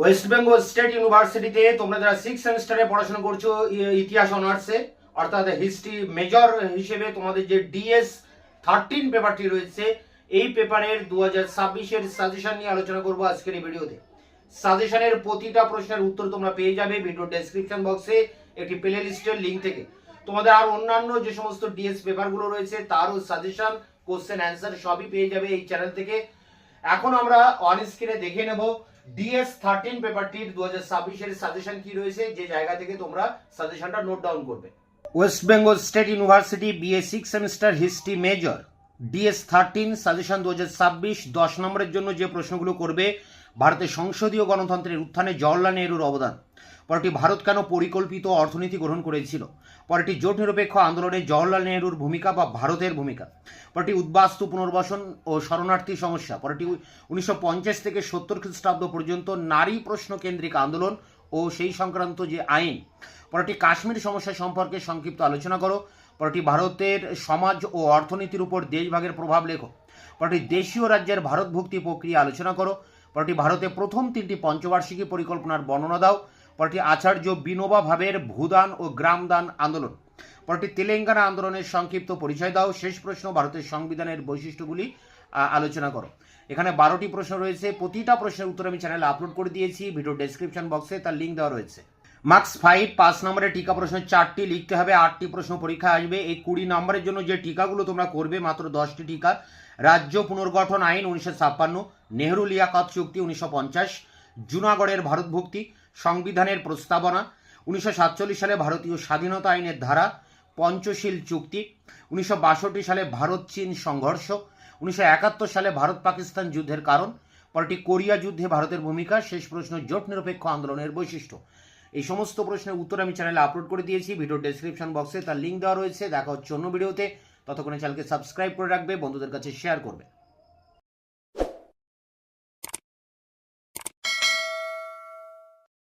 West Bengal state ইউনিভার্সিটিতে তোমরা যারা 6 সেমিস্টারে পড়াশোনা করছো ইতিহাস অনার্সে অর্থাৎ হিস্ট্রি মেজর হিসেবে তোমাদের যে ডিএস 13 পেপারটি রয়েছে এই পেপারের 2026 এর সাজেশন নিয়ে আলোচনা করব আজকের এই ভিডিওতে। সাজেশনের প্রতিটা প্রশ্নের উত্তর তোমরা পেয়ে যাবে ভিডিও ডেসক্রিপশন বক্সে একটি প্লে লিস্টের লিংক থেকে। তোমাদের আর অন্যান্য যে সমস্ত ডিএস পেপারগুলো রয়েছে তারও সাজেশন কোশ্চেন অ্যান্সার সবই পেয়ে যাবে এই চ্যানেল থেকে। এখন আমরা অন স্ক্রিনে দেখে নেব ডিএস 13 পেপারটির 2026 এর সাজেশন কি রয়েছে, যে জায়গা থেকে তোমরা সাজেশনটা নোট ডাউন করবে। West Bengal state university BA 6 semester history major DS 13 suggestion 2026 10 নম্বরের জন্য যে প্রশ্নগুলো করবে: ভারতের সংসদীয় গণতন্ত্রের উত্থানে জওহরলাল নেহরুর অবদান। পরেরটি, ভারত কেন পরিকল্পিত অর্থনীতি গ্রহণ করেছিল। পরেরটি, জোট নিরপেক্ষ আন্দোলনে জওহরলাল নেহরুর ভূমিকা বা ভারতের ভূমিকা। পরেরটি, উদ্বাস্তু পুনর্বাসন ও শরণার্থী সমস্যা। পরেরটি, 1950 থেকে 70 খ্রিস্টাব্দ পর্যন্ত নারী প্রশ্ন কেন্দ্রিক আন্দোলন ও সেই সংক্রান্ত যে আইন। পরেরটি, কাশ্মীর সমস্যা সম্পর্কে সংক্ষিপ্ত আলোচনা করো। পরেরটি, ভারতের সমাজ ও অর্থনীতির উপর দেশভাগের প্রভাব লেখো। পরেরটি, দেশীয় রাজ্যের ভারতভুক্তি প্রক্রিয়া আলোচনা করো। পরেরটি, ভারতে প্রথম 3টি পঞ্চবার্ষিকী পরিকল্পনার বর্ণনা দাও। পরেরটি, আচার্য বিনোবা ভাবের ভূদান ও গ্রামদান আন্দোলন। পরেরটি, তেলেঙ্গানা আন্দোলনের সংক্ষিপ্ত পরিচয় দাও। শেষ প্রশ্ন, ভারতের সংবিধানের বৈশিষ্ট্যগুলি আলোচনা করো। এখানে 12টি প্রশ্ন রয়েছে। প্রতিটা প্রশ্নের উত্তর আমি চ্যানেলে আপলোড করে দিয়েছি, ভিডিও ডেসক্রিপশন বক্সে তার লিঙ্ক দেওয়া রয়েছে। মার্কস 5 5 নম্বরের টিকা প্রশ্ন 4টি লিখতে হবে, 8টি প্রশ্ন পরীক্ষা আসবে। এই 20 নম্বরের জন্য যে টিকাগুলো তোমরা করবে মাত্র 10টি টিকা: রাজ্য পুনর্গঠন আইন 1956, নেহরু লিয়াকত চুক্তি 1950, জুনাগড়ের ভারতভুক্তি, সংবিধানের প্রস্তাবনা, 1947 সালে ভারতীয় স্বাধীনতা আইনের ধারা, পঞ্চশীল চুক্তি, 1962 সালে ভারত চীন সংঘর্ষ, 1971 সালে ভারত পাকিস্তান যুদ্ধের কারণ। পরেরটি, কোরিয়া যুদ্ধে ভারতের ভূমিকা। শেষ প্রশ্ন, জোট নিরপেক্ষ আন্দোলনের বৈশিষ্ট্য। এই সমস্ত প্রশ্নের উত্তর আমি চ্যানেলে আপলোড করে দিয়েছি, ভিডিও ডেসক্রিপশন বক্সে তার লিঙ্ক দেওয়া রয়েছে। দেখা হচ্ছে অন্য ভিডিওতে। ততক্ষণে চ্যানেলকে সাবস্ক্রাইব করে রাখবে, বন্ধুদের কাছে শেয়ার করবে।